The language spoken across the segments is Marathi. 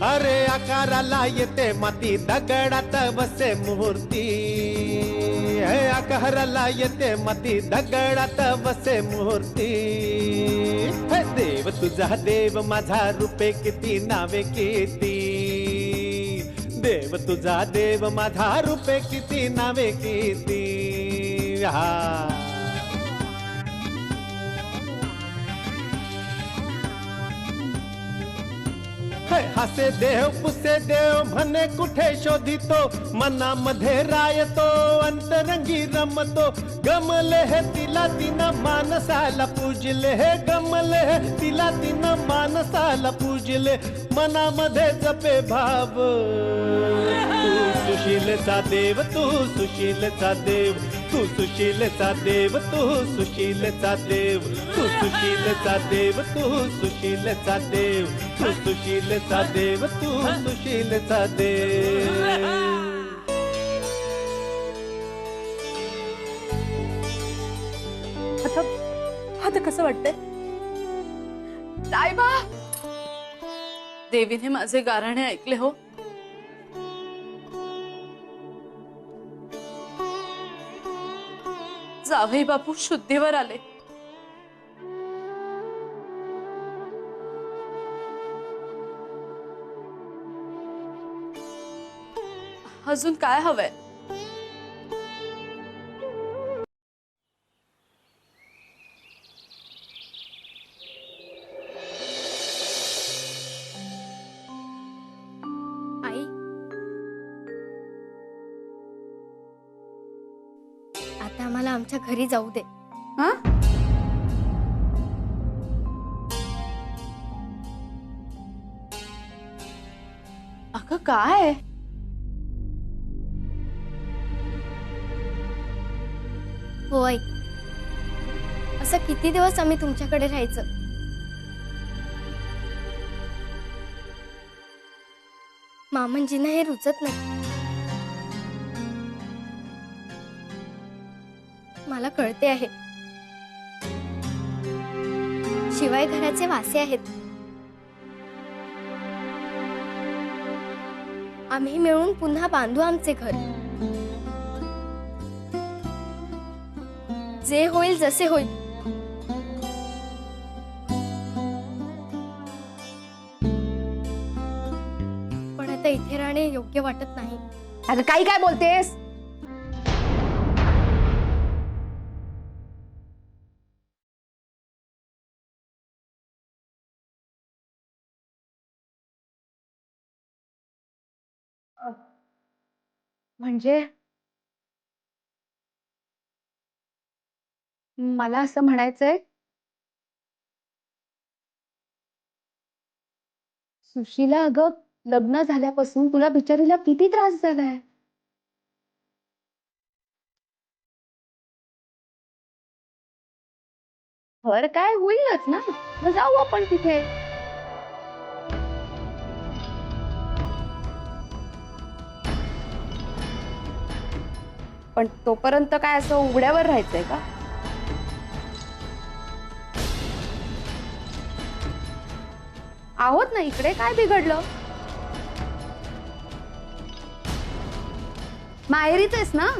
अरे आकाराला येते माती दगडात बसे मूर्ती, हे आकाराला येते माती दगडात बसे मूर्ती। हे देव तुझा देव माझा रूपे किती नावे किती, देव तुझा देव माझा रूपे किती नावे किती। हा हसे देव पुसे देव म्हणे कुठे शोधितो, मनामध्ये रायतो अंतरंगी रमतो। गमले हे तिला तिनं मानसाला पूजले, हे गमले हे तिला तिनं मानसाला पूजले। मनामध्ये जपे भाव तू सुशीलचा देव, तू सुशीलचा देव, तू सुशीलचा देव, तू सुशीलचा देव, तू सुशीलचा देव, तू सुशीलचा देव, तू सुशीलचा देव, तू सुशीलचा देव। आता कसं वाटतंय? साईबा, देवीने माझे गाराणे ऐकले हो। जावई बापू शुद्धीवर आले। अजून काय हवंय? आई, आता आम्हाला आमच्या घरी जाऊ दे। हा? अगं काय? हो आई, असं किती दिवस आम्ही तुमच्याकडे राहायचं? मामंजींना हे रुचत नाही, मला कळते आहे। शिवाय घराचे वासे आहेत। आम्ही मिळून पुन्हा बांधू आमचे घर, जे होईल जसे होईल। पण आता इथे राहणे योग्य वाटत नाही। अगं काही काय बोलतेस? म्हणजे मला असं म्हणायचंय, सुशीला अगं लग्न झाल्यापासून तुला बिचारीला किती त्रास झालाय। घर काय होईलच ना, मग जाऊ आपण तिथे। पण तोपर्यंत काय असं उघड्यावर राहायचंय का? आहोत ना इकडे, काय बिघडलं? माहेरीच आहेस ना?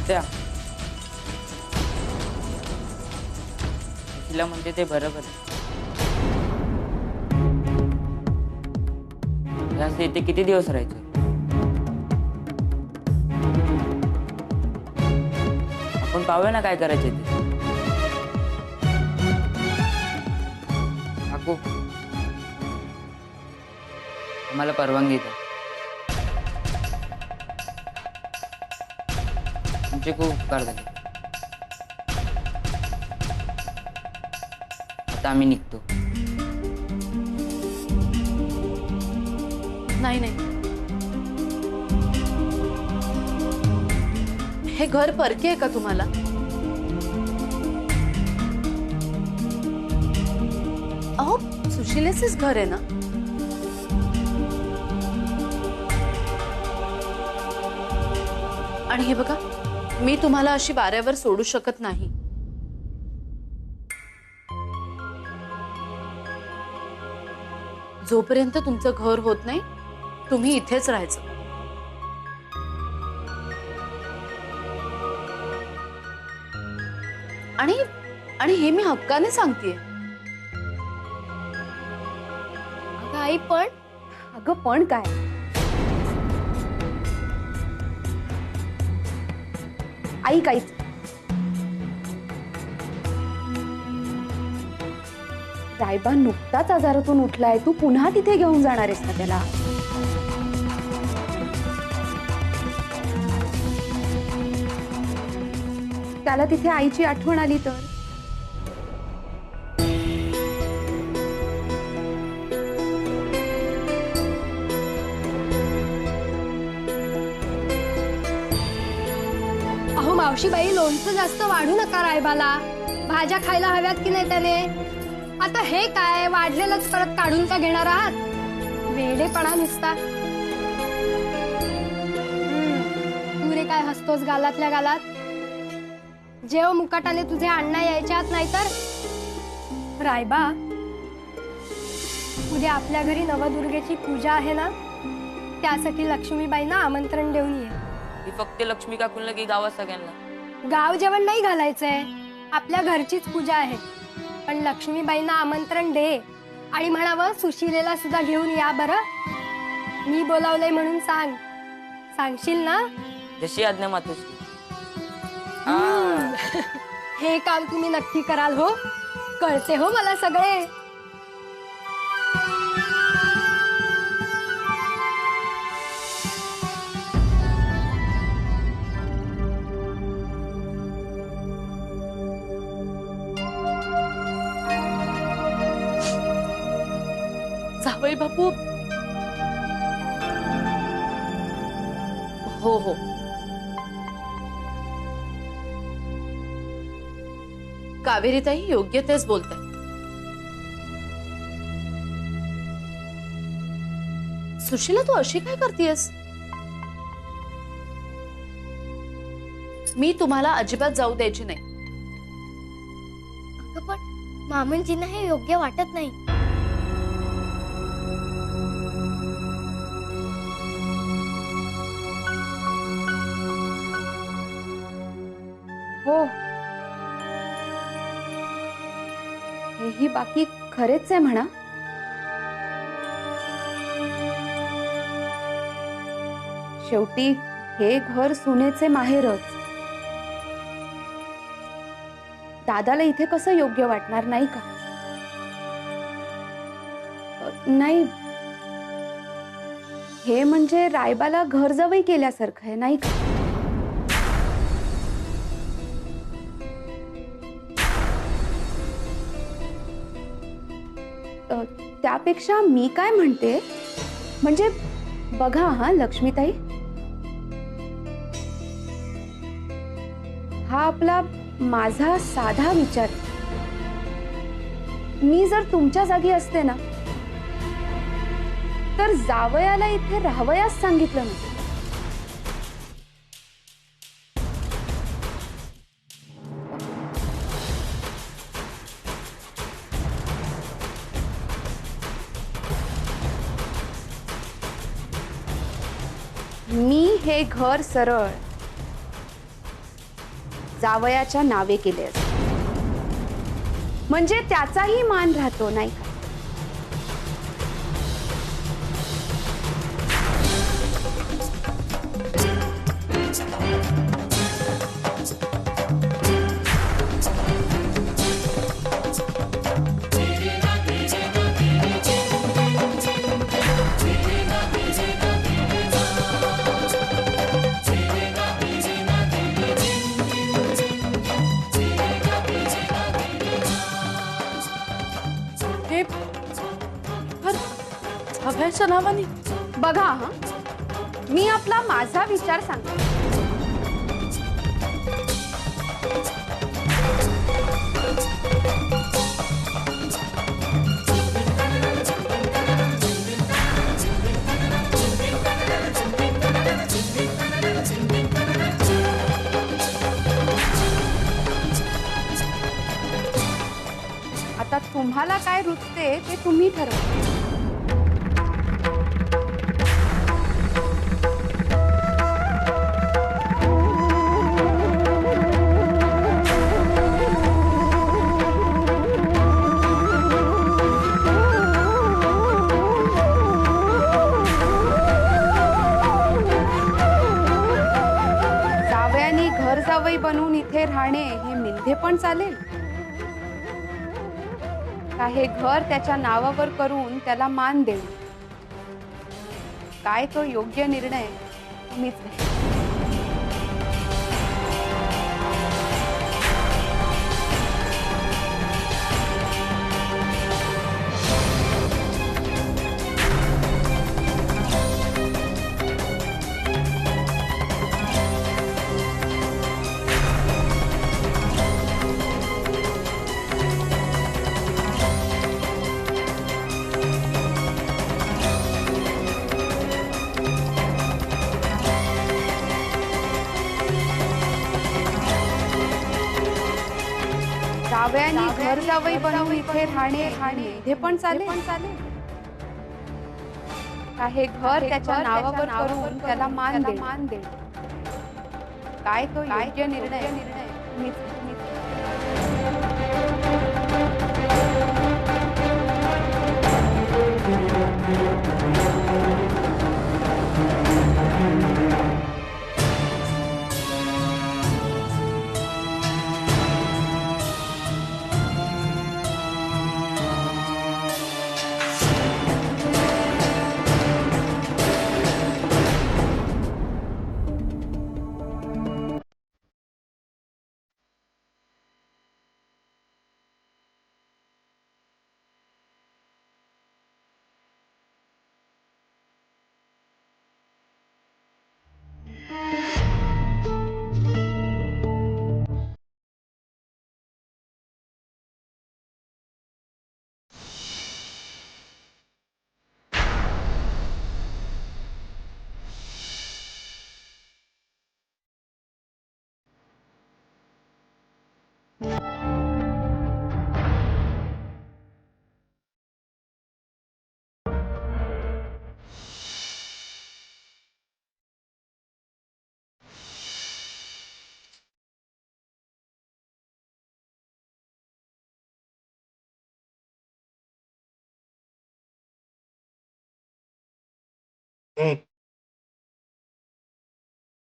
त्या तिला म्हणते ते बरोबर आहे। असं इथे किती दिवस राहायचं? आपण पाहूया ना काय करायचे ते। काकू, आम्हाला परवानगी द्या। तुमचे खूप उपकार झाले. आता आम्ही निघतो. नाही नाही, हे घर परके आहे का तुम्हाला? अहो, सुशिलेचंच घर आहे ना. आणि हे बघा, मी तुम्हाला अशी वाऱ्यावर सोडू शकत नाही. जोपर्यंत तुमचं घर होत नाही, तुम्ही इथेच राहायचं. आणि आणि हे मी हक्काने सांगतेय. अगं आई पण अगं पण काय, आई काहीच. रायबा नुकताच आजारातून उठलाय, तू पुन्हा तिथे घेऊन जाणार आहेस ना त्याला? त्याला तिथे आईची आठवण आली तर? अहो मावशीबाई, लोणचं जास्त वाढू नका रायबाला. भाज्या खायला हव्यात की नाही त्याने? आता हे काय वाढलेलंच परत काढून का घेणार आहात? वेडेपणा नुसता. तू रे काय हसतोस गालातल्या गालात? जेव मुकाटाने तुझे अण्णा यायच्यात नाही तर. रायबा, उद्या आपल्या घरी नवदुर्गेची पूजा आहे ना, त्यासाठी लक्ष्मीबाईंना आमंत्रण देऊन ये. ही फक्त लक्ष्मी काकूनला की गावात सगळ्यांना? गाव जेवण नाही घालायचंय, आपल्या घरचीच पूजा आहे. पण लक्ष्मीबाईंना आमंत्रण दे आणि म्हणावं सुशिलेला सुद्धा घेऊन या बरं. मी बोलावलंय म्हणून सांग. सांगशील ना? जशी आज्ञा मातोश्री. हे काम तुम्ही नक्की कराल हो. कळते हो मला सगळे. जावई बापू. हो हो, कावेरीताई योग्य तेच बोलताय. सुशीला, तू अशी काय करतेयस? मी तुम्हाला अजिबात जाऊ द्यायची नाही. अगं पण मामनजींना हे योग्य वाटत नाही. हो, हेही बाकी खरेच आहे म्हणा. शेवटी हे घर सुनेचे माहेरच. दादाला इथे कसं योग्य वाटणार नाही का? नाही, हे म्हणजे रायबाला घर जवळ केल्यासारखं आहे नाही का? त्यापेक्षा मी काय म्हणते, म्हणजे बघा हा लक्ष्मीताई, हा आपला माझा साधा विचार. मी जर तुमच्या जागी असते ना, तर जावयाला इथे राहावयास सांगितलं नसतं. मी हे घर सरळ जावयाच्या नावे केले असते, म्हणजे त्याचाही मान राहतो नाही का? जावयाच्या नावाने? बघा हा, मी आपला माझा विचार सांगते. आता तुम्हाला काय रुचते ते तुम्ही ठरवा. जावयानी घर जावई बनून इथे राहणे हे मिळते पण चालेल का हे घर त्याच्या नावावर करून त्याला मान देणे? काय तो योग्य निर्णय तुम्हीच घ्या. जावयानी घर जावई बनवून इथे राहणे हे पण चालेल का हे घर त्याच्या नावावर करून त्याला मान देणे? काय तो योग्य निर्णय तुम्हीच घ्या.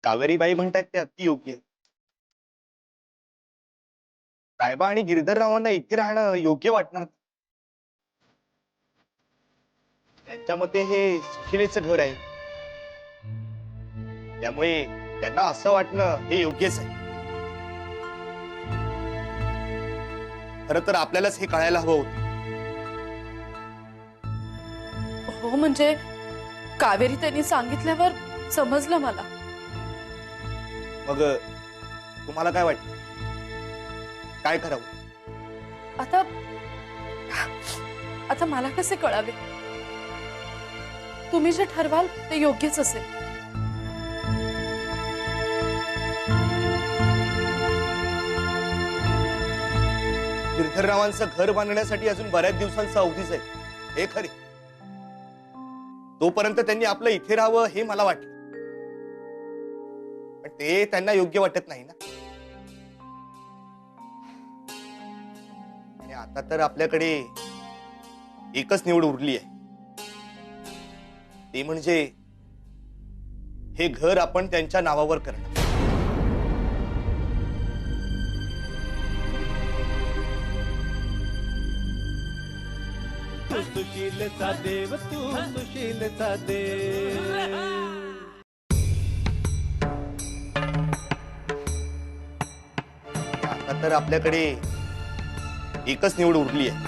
कावेरीबाई म्हणतात ते अति योग्य आहे. साहेबा आणि गिरधररावांना इथे राहणं योग्य वाटणार. त्यांच्या मते हे सुशिलेचं घर आहे, त्यामुळे त्यांना असं वाटणं हे योग्यच आहे. खरं तर आपल्यालाच हे कळायला हवं होतं. हो म्हणजे कावेरी त्यांनी सांगितल्यावर समजलं मला. मग तुम्हाला काय वाटतं, काय करावं? आता मला कसे कळावे? तुम्ही जे ठरवाल ते योग्यच असेल. गिरधररावांचं घर बांधण्यासाठी अजून बऱ्याच दिवसांचा अवधीच आहे, हे खरे. तोपर्यंत त्यांनी आपलं इथे राहावं हे मला वाटलं, पण ते त्यांना योग्य वाटत नाही ना. आणि आता तर आपल्याकडे एकच निवड उरली आहे, ती म्हणजे हे घर आपण त्यांच्या नावावर करणं. सुशीलचा देव तू, सुशीलचा देव. आता तर आपल्याकडे एकच निवड उरली आहे,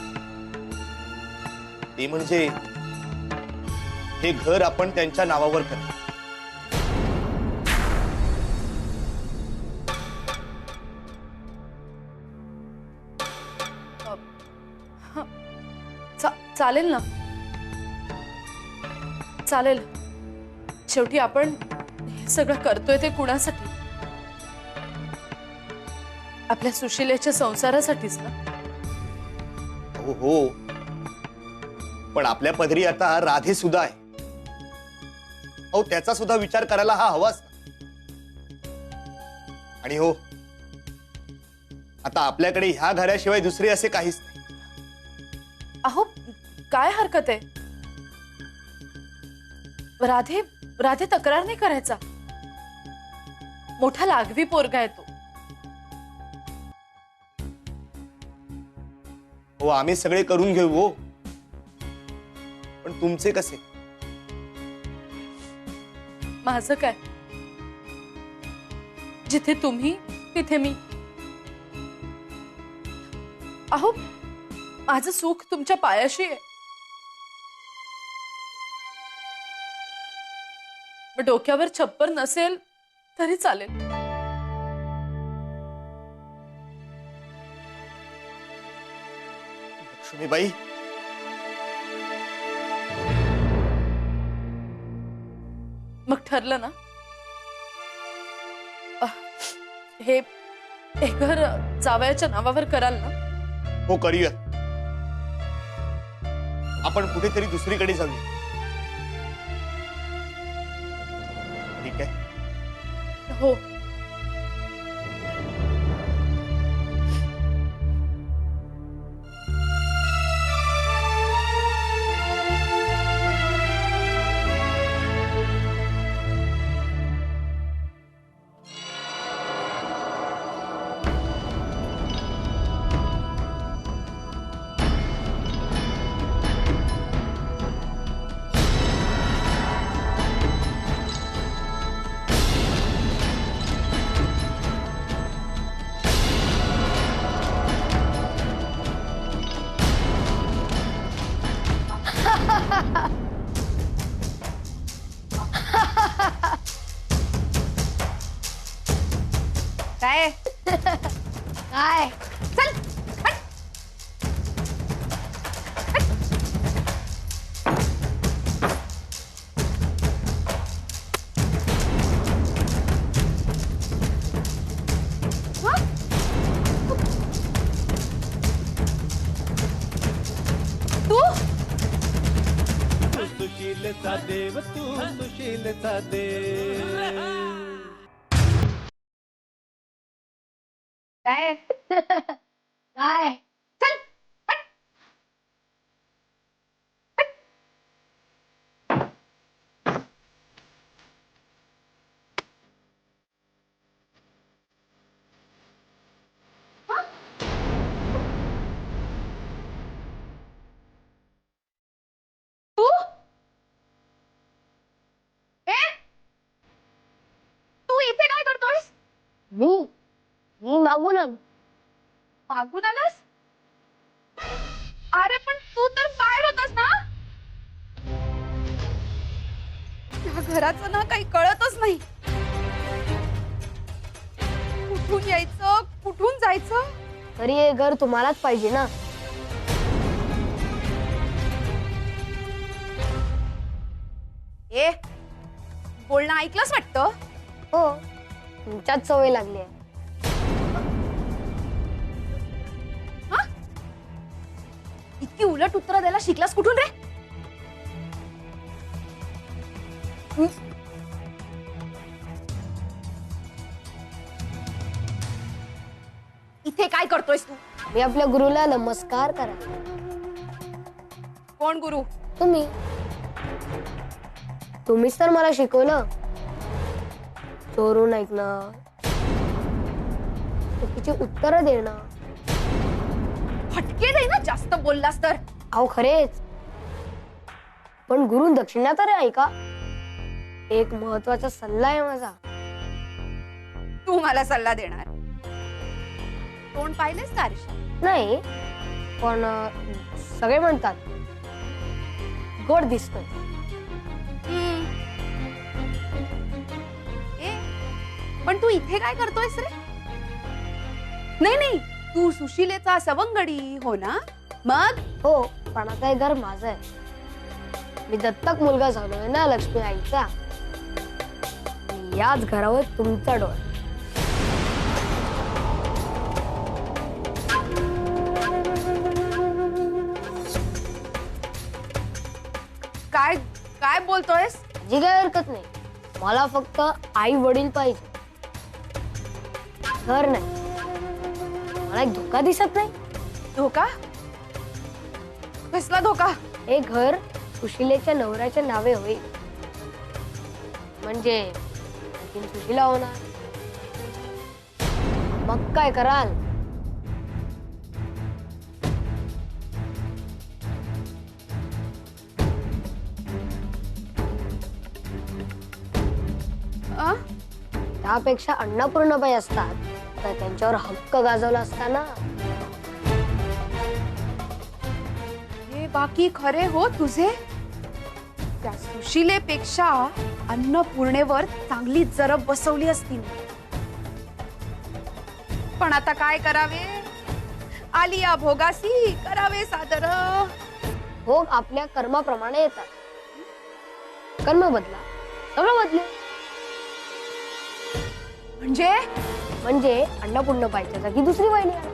ती म्हणजे हे घर आपण त्यांच्या नावावर करू. चालेल ना, चालेल. शेवटी आपण हे सगळं करतोय ते कुणासाठी? आपल्या सुशिलेच्या संसारासाठीच ना. हो हो, पण आपल्या पदरी आता राधे सुद्धा आहे. अहो, त्याचा सुद्धा विचार करायला हा हवाच. आणि हो, आता आपल्याकडे ह्या घराशिवाय दुसरे असे काहीच नाही. अहो, काय हरकत आहे? राधे राधे तक्रार नाही करायचा. मोठा लागवी पोरगा आहे तो. हो, आम्ही सगळे करून घेऊ हो, पण तुमचे कसे? माझं काय? जिथे तुम्ही तिथे मी. अहो, माझं सुख तुमच्या पायाशी आहे. मग डोक्यावर छप्पर नसेल तरी चालेल. लक्ष्मीबाई, मग ठरलं ना? हे घर जावयाच्या नावावर कराल ना? हो, करूया. आपण कुठेतरी दुसरीकडे जाऊया. ठीक आहे? हो. काय काय चल हट. सुशीलचा देव तू, सुशीलचा देव. काय काय चल हट. तू ए तू इथे काय करतोयस? मी मागून आलो. मागून आलास? अरे पण तू तर बाहेर होतास ना. या घराचं ना काही कळतच नाही. कुठून यायचं कुठून जायचं. तरी हे घर तुम्हालाच पाहिजे ना. ए बोलणं ऐकलंच वाटतं. हो, तुमच्याच सवय लागली आहे. इतकी उलट उत्तर द्यायला शिकलास कुठून रे? इथे काय करतोयस तू? मी आपल्या गुरुला नमस्कार करा. कोण गुरु? तुम्हीच तर मला शिकवलं. चोरून ऐकणं, चुकीची उत्तरं देणं. फटके दे ना जास्त बोललास तर. अहो खरेच, पण गुरु दक्षिणा तर ऐका. एक महत्वाचा सल्ला आहे माझा. तू मला सल्ला देणार? तोंड पाहिलेस का आरशात? नाही, पण सगळे म्हणतात गोड दिसतोय. पण तू इथे काय करतोयस रे? नाही नाही, तू सुशिलेचा सवंगडी हो ना? मग हो, पण आता हे घर माझं आहे. मी दत्तक मुलगा झालोय ना लक्ष्मी आईचा. आणि याच घरावर तुमचा डोळा. काय काय बोलतोयस? जी काय हरकत नाही. मला फक्त आई वडील पाहिजे, घर नाही. मला एक धोका दिसत नाही. धोका? कसला धोका? हे घर सुशिलेच्या नवऱ्याच्या नावे होईल, म्हणजे आणखीन सुशिला होणार. मग काय कराल? अ? त्यापेक्षा अन्नपूर्णाबाई असतात तर त्यांच्यावर हक्क गाजवला असता ना. हे बाकी खरे हो तुझे. त्या सुशिलेपेक्षा अन्नपूर्णेवर चांगली जरब बसवली असती. पण आता काय करावे? आलिया भोगासी करावे सादर. भोग आपल्या कर्माप्रमाणे येतात. कर्म बदला, सगळं बदले. म्हणजे अन्नपूर्णाबाईच्या जागी दुसरी वहिनी आली.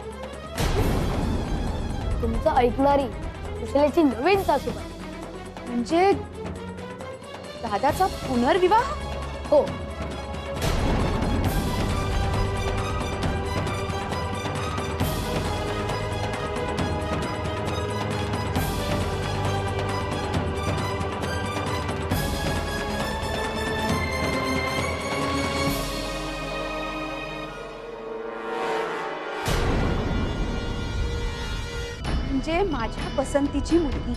तुमचं ऐकणारी सुशिलेची नवीन सासूबाई. म्हणजे दादाचा पुनर्विवाह? हो. म्हणजे माझ्या पसंतीची मुलगी,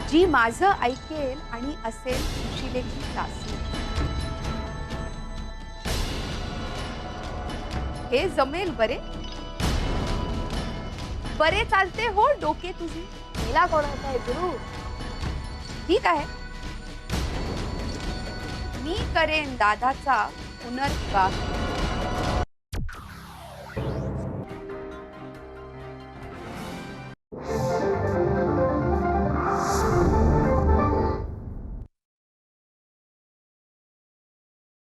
जी माझं ऐकेल आणि असेल सुशिलेची सासू. हे जमेल बरे? बरे चालते हो डोके तुझे. तिला कोणाचा आहे गुरु? ठीक आहे, मी करेन दादाचा पुनर्विवाह.